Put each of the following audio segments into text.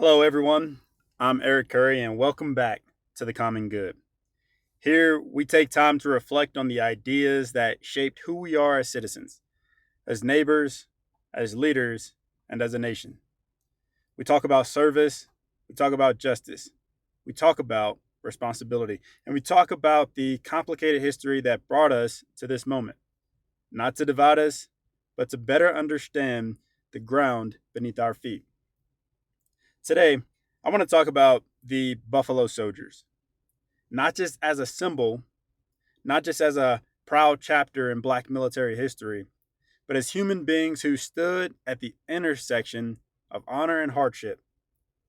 Hello, everyone. I'm Eric Curry, and welcome back to The Common Good. Here, we take time to reflect on the ideas that shaped who we are as citizens, as neighbors, as leaders, and as a nation. We talk about service, we talk about justice, we talk about responsibility, and we talk about the complicated history that brought us to this moment, not to divide us, but to better understand the ground beneath our feet. Today, I want to talk about the Buffalo Soldiers, not just as a symbol, not just as a proud chapter in Black military history, but as human beings who stood at the intersection of honor and hardship,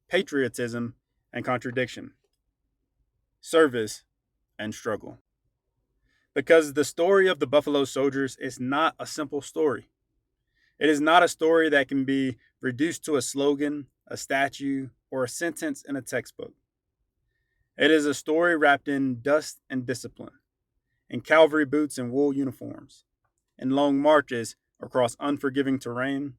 patriotism and contradiction, service and struggle. Because the story of the Buffalo Soldiers is not a simple story. It is not a story that can be reduced to a slogan, a statue, or a sentence in a textbook. It is a story wrapped in dust and discipline, in cavalry boots and wool uniforms, in long marches across unforgiving terrain,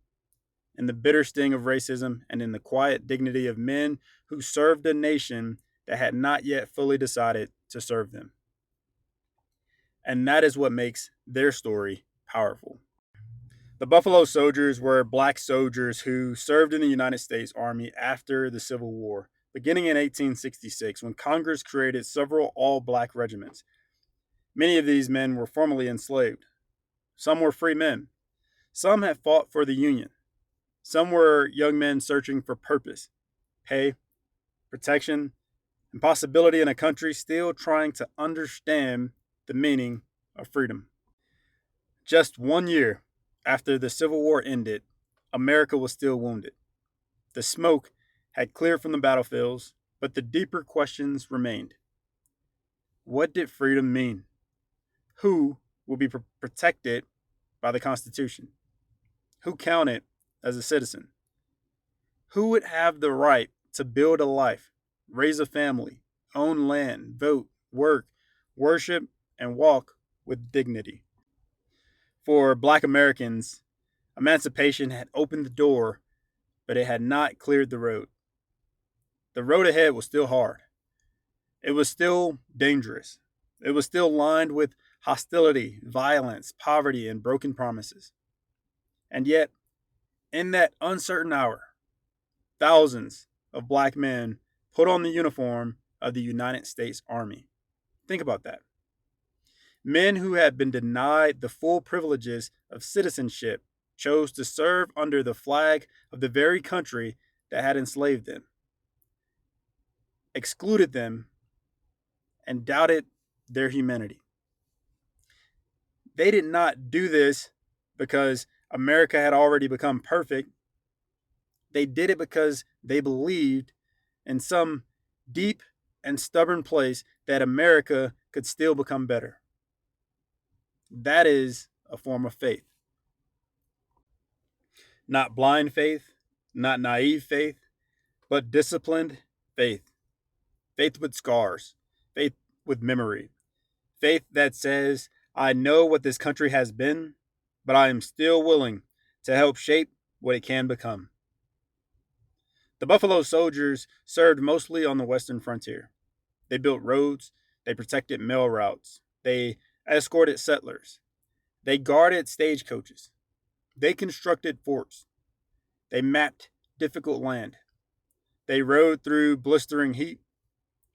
in the bitter sting of racism, and in the quiet dignity of men who served a nation that had not yet fully decided to serve them. And that is what makes their story powerful. The Buffalo Soldiers were black soldiers who served in the United States Army after the Civil War, beginning in 1866 when Congress created several all black regiments. Many of these men were formerly enslaved. Some were free men. Some had fought for the Union. Some were young men searching for purpose, pay, protection, and possibility in a country still trying to understand the meaning of freedom. Just 1 year after the Civil War ended, America was still wounded. The smoke had cleared from the battlefields, but the deeper questions remained. What did freedom mean? Who will be protected by the Constitution? Who counted as a citizen? Who would have the right to build a life, raise a family, own land, vote, work, worship, and walk with dignity? For Black Americans, emancipation had opened the door, but it had not cleared the road. The road ahead was still hard. It was still dangerous. It was still lined with hostility, violence, poverty, and broken promises. And yet, in that uncertain hour, thousands of black men put on the uniform of the United States Army. Think about that. Men who had been denied the full privileges of citizenship chose to serve under the flag of the very country that had enslaved them, excluded them, and doubted their humanity. They did not do this because America had already become perfect. They did it because they believed in some deep and stubborn place that America could still become better. That is a form of faith. Not blind faith, not naive faith, but disciplined faith. Faith with scars, faith with memory, faith that says, I know what this country has been, but I am still willing to help shape what it can become. The Buffalo Soldiers served mostly on the western frontier. They built roads, they protected mail routes, they escorted settlers, they guarded stagecoaches, they constructed forts, they mapped difficult land, they rode through blistering heat,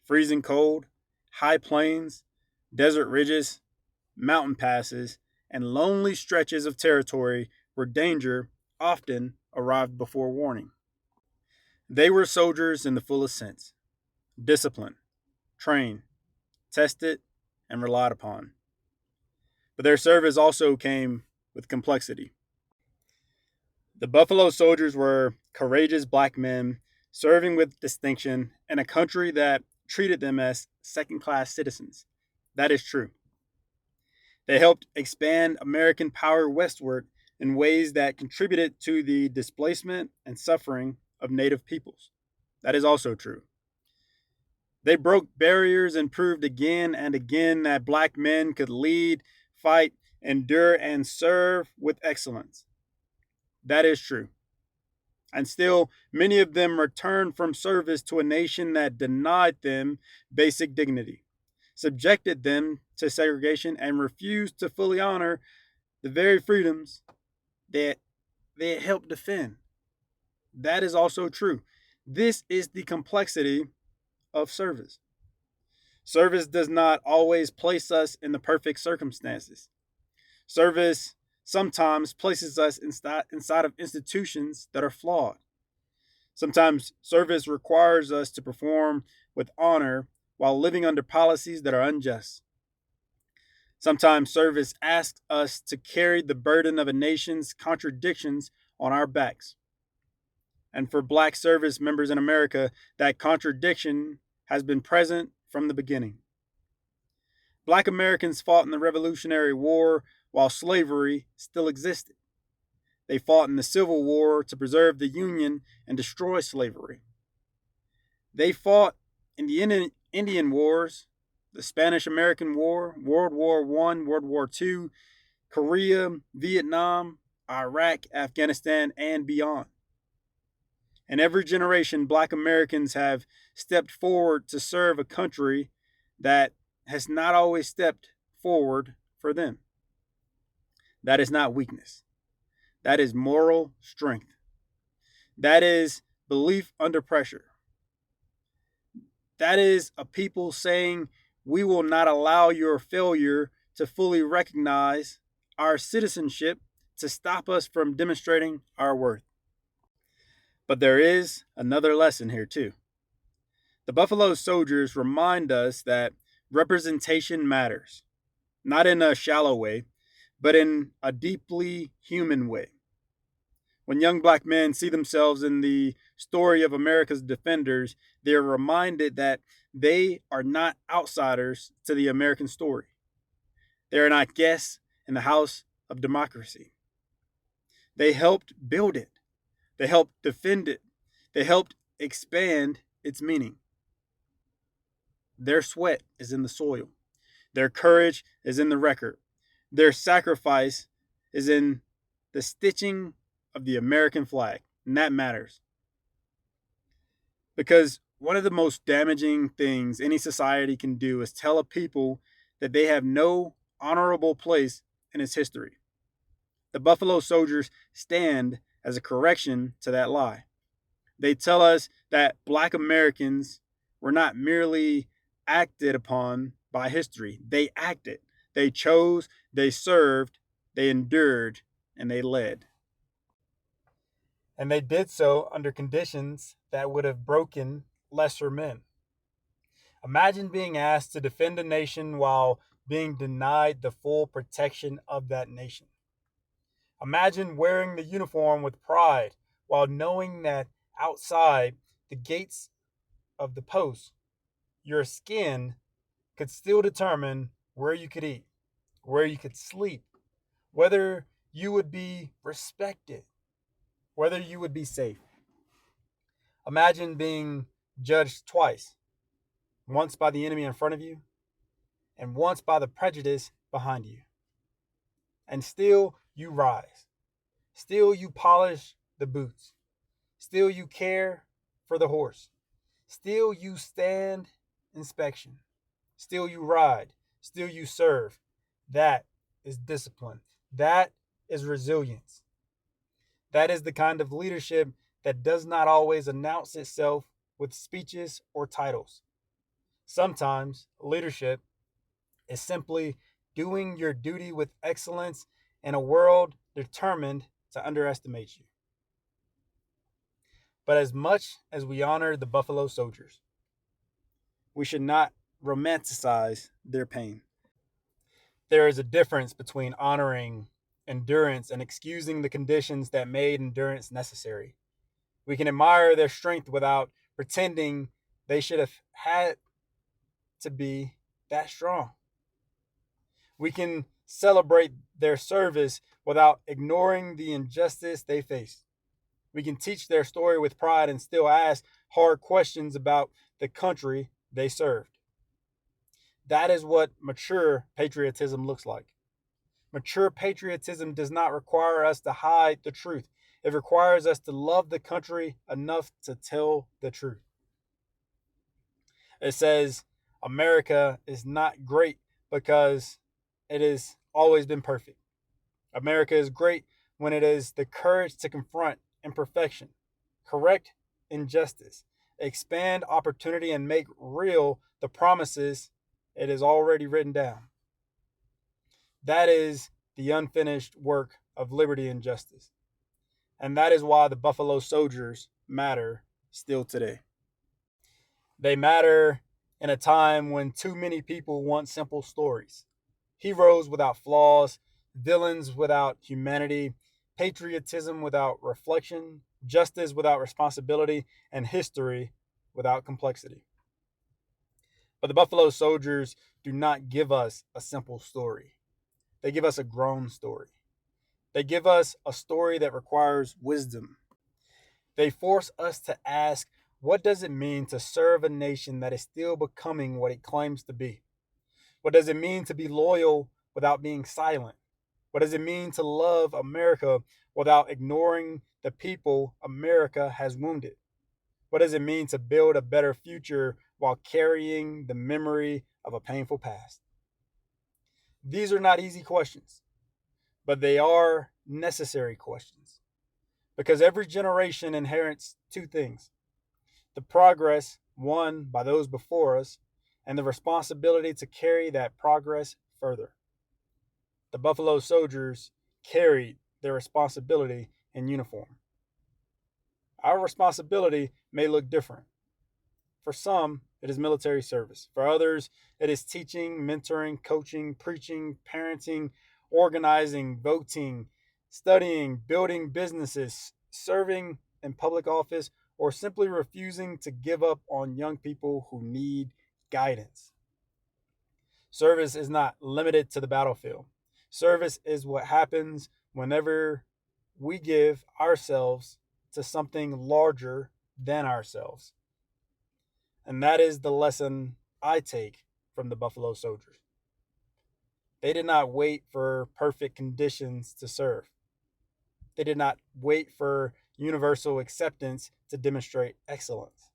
freezing cold, high plains, desert ridges, mountain passes, and lonely stretches of territory where danger often arrived before warning. They were soldiers in the fullest sense, disciplined, trained, tested, and relied upon. But their service also came with complexity. The Buffalo Soldiers were courageous black men serving with distinction in a country that treated them as second class citizens. That is true. They helped expand American power westward in ways that contributed to the displacement and suffering of Native peoples. That is also true. They broke barriers and proved again and again that black men could lead, fight, endure, and serve with excellence. That is true. And still, many of them returned from service to a nation that denied them basic dignity, subjected them to segregation, and refused to fully honor the very freedoms that they helped defend. That is also true. This is the complexity of service. Service does not always place us in the perfect circumstances. Service sometimes places us inside of institutions that are flawed. Sometimes service requires us to perform with honor while living under policies that are unjust. Sometimes service asks us to carry the burden of a nation's contradictions on our backs. And for Black service members in America, that contradiction has been present from the beginning. Black Americans fought in the Revolutionary War while slavery still existed. They fought in the Civil War to preserve the Union and destroy slavery. They fought in the Indian Wars, the Spanish American War, World War I, World War II, Korea, Vietnam, Iraq, Afghanistan, and beyond. In every generation, Black Americans have stepped forward to serve a country that has not always stepped forward for them. That is not weakness. That is moral strength. That is belief under pressure. That is a people saying, we will not allow your failure to fully recognize our citizenship to stop us from demonstrating our worth. But there is another lesson here, too. The Buffalo Soldiers remind us that representation matters, not in a shallow way, but in a deeply human way. When young Black men see themselves in the story of America's defenders, they are reminded that they are not outsiders to the American story. They are not guests in the house of democracy. They helped build it. They helped defend it. They helped expand its meaning. Their sweat is in the soil. Their courage is in the record. Their sacrifice is in the stitching of the American flag. And that matters. Because one of the most damaging things any society can do is tell a people that they have no honorable place in its history. The Buffalo Soldiers stand as a correction to that lie. They tell us that Black Americans were not merely acted upon by history, they acted. They chose, they served, they endured, and they led. And they did so under conditions that would have broken lesser men. Imagine being asked to defend a nation while being denied the full protection of that nation. Imagine wearing the uniform with pride while knowing that outside the gates of the post, your skin could still determine where you could eat, where you could sleep, whether you would be respected, whether you would be safe. Imagine being judged twice, once by the enemy in front of you and once by the prejudice behind you. And still you rise. Still you polish the boots. Still you care for the horse. Still you stand inspection. Still you ride. Still you serve. That is discipline. That is resilience. That is the kind of leadership that does not always announce itself with speeches or titles. Sometimes leadership is simply doing your duty with excellence in a world determined to underestimate you. But as much as we honor the Buffalo Soldiers, we should not romanticize their pain. There is a difference between honoring endurance and excusing the conditions that made endurance necessary. We can admire their strength without pretending they should have had to be that strong. We can celebrate their service without ignoring the injustice they faced. We can teach their story with pride and still ask hard questions about the country they served. That is what mature patriotism looks like. Mature patriotism does not require us to hide the truth. It requires us to love the country enough to tell the truth. It says America is not great because it has always been perfect. America is great when it is the courage to confront imperfection, correct injustice, expand opportunity, and make real the promises it has already written down. That is the unfinished work of liberty and justice. And that is why the Buffalo Soldiers matter still today. They matter in a time when too many people want simple stories, heroes without flaws, villains without humanity, patriotism without reflection, justice without responsibility, and history without complexity. But the Buffalo Soldiers do not give us a simple story. They give us a grown story. They give us a story that requires wisdom. They force us to ask, what does it mean to serve a nation that is still becoming what it claims to be? What does it mean to be loyal without being silent? What does it mean to love America without ignoring the people America has wounded? What does it mean to build a better future while carrying the memory of a painful past? These are not easy questions, but they are necessary questions because every generation inherits two things: the progress won by those before us and the responsibility to carry that progress further. The Buffalo Soldiers carried their responsibility in uniform. Our responsibility may look different. For some, it is military service. For others, it is teaching, mentoring, coaching, preaching, parenting, organizing, voting, studying, building businesses, serving in public office, or simply refusing to give up on young people who need guidance. Service is not limited to the battlefield. Service is what happens whenever we give ourselves to something larger than ourselves. And that is the lesson I take from the Buffalo Soldiers. They did not wait for perfect conditions to serve. They did not wait for universal acceptance to demonstrate excellence.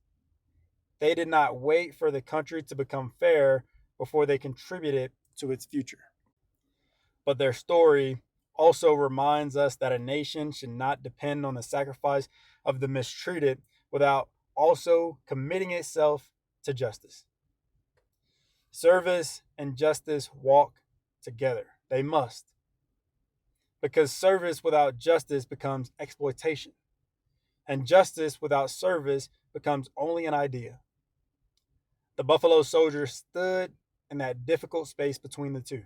They did not wait for the country to become fair before they contributed to its future. But their story also reminds us that a nation should not depend on the sacrifice of the mistreated without also committing itself to justice. Service and justice walk together. They must. Because service without justice becomes exploitation, and justice without service becomes only an idea. The Buffalo Soldiers stood in that difficult space between the two.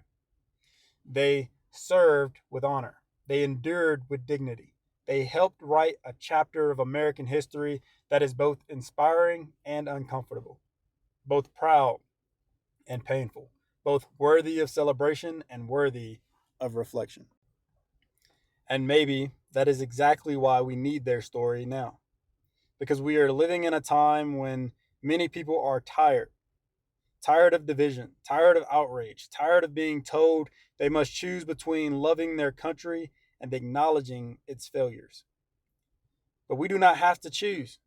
They served with honor. They endured with dignity. They helped write a chapter of American history that is both inspiring and uncomfortable, both proud and painful, both worthy of celebration and worthy of reflection. And maybe that is exactly why we need their story now, because we are living in a time when many people are tired of division, tired of outrage, tired of being told they must choose between loving their country and acknowledging its failures. But we do not have to choose.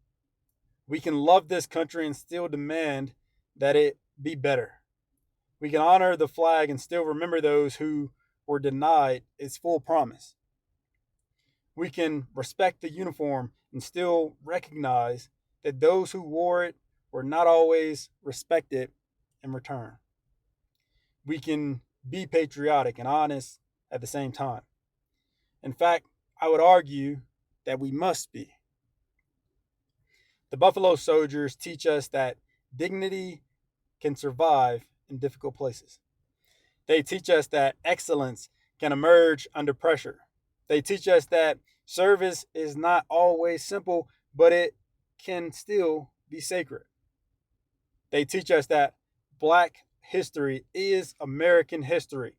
We can love this country and still demand that it be better. We can honor the flag and still remember those who were denied its full promise. We can respect the uniform and still recognize that those who wore it were not always respected in return. We can be patriotic and honest at the same time. In fact, I would argue that we must be. The Buffalo Soldiers teach us that dignity can survive in difficult places. They teach us that excellence can emerge under pressure. They teach us that service is not always simple, but it can still be sacred. They teach us that Black history is American history,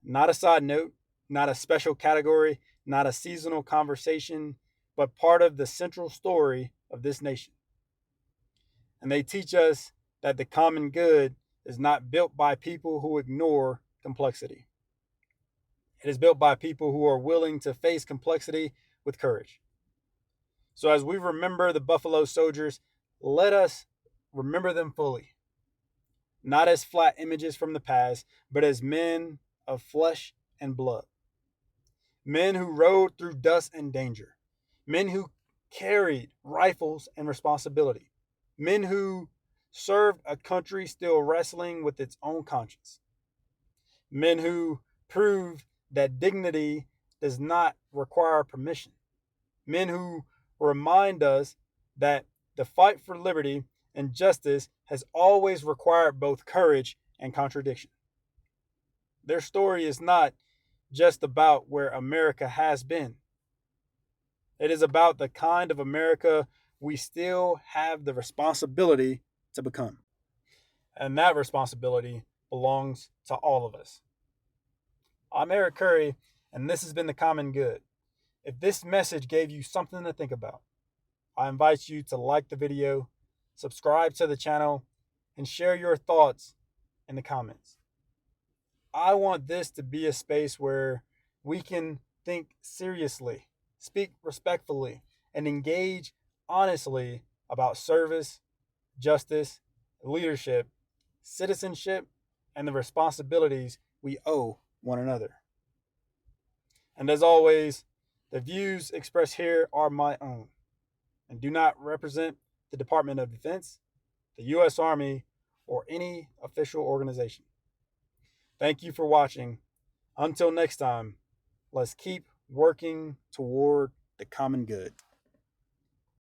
not a side note, not a special category, not a seasonal conversation, but part of the central story of this nation. And they teach us that the common good is not built by people who ignore complexity. It is built by people who are willing to face complexity with courage. So as we remember the Buffalo Soldiers, let us remember them fully, not as flat images from the past, but as men of flesh and blood. Men who rode through dust and danger. Men who carried rifles and responsibility. Men who served a country still wrestling with its own conscience. Men who proved that dignity does not require permission. Men who remind us that the fight for liberty and justice has always required both courage and contradiction. Their story is not just about where America has been, it is about the kind of America we still have the responsibility to become. And that responsibility belongs to all of us. I'm Eric Curry, and this has been The Common Good. If this message gave you something to think about, I invite you to like the video, subscribe to the channel, and share your thoughts in the comments. I want this to be a space where we can think seriously, speak respectfully, and engage honestly about service, justice, leadership, citizenship, and the responsibilities we owe one another. And as always, the views expressed here are my own and do not represent the Department of Defense, the U.S. Army, or any official organization. Thank you for watching. Until next time, let's keep working toward the common good.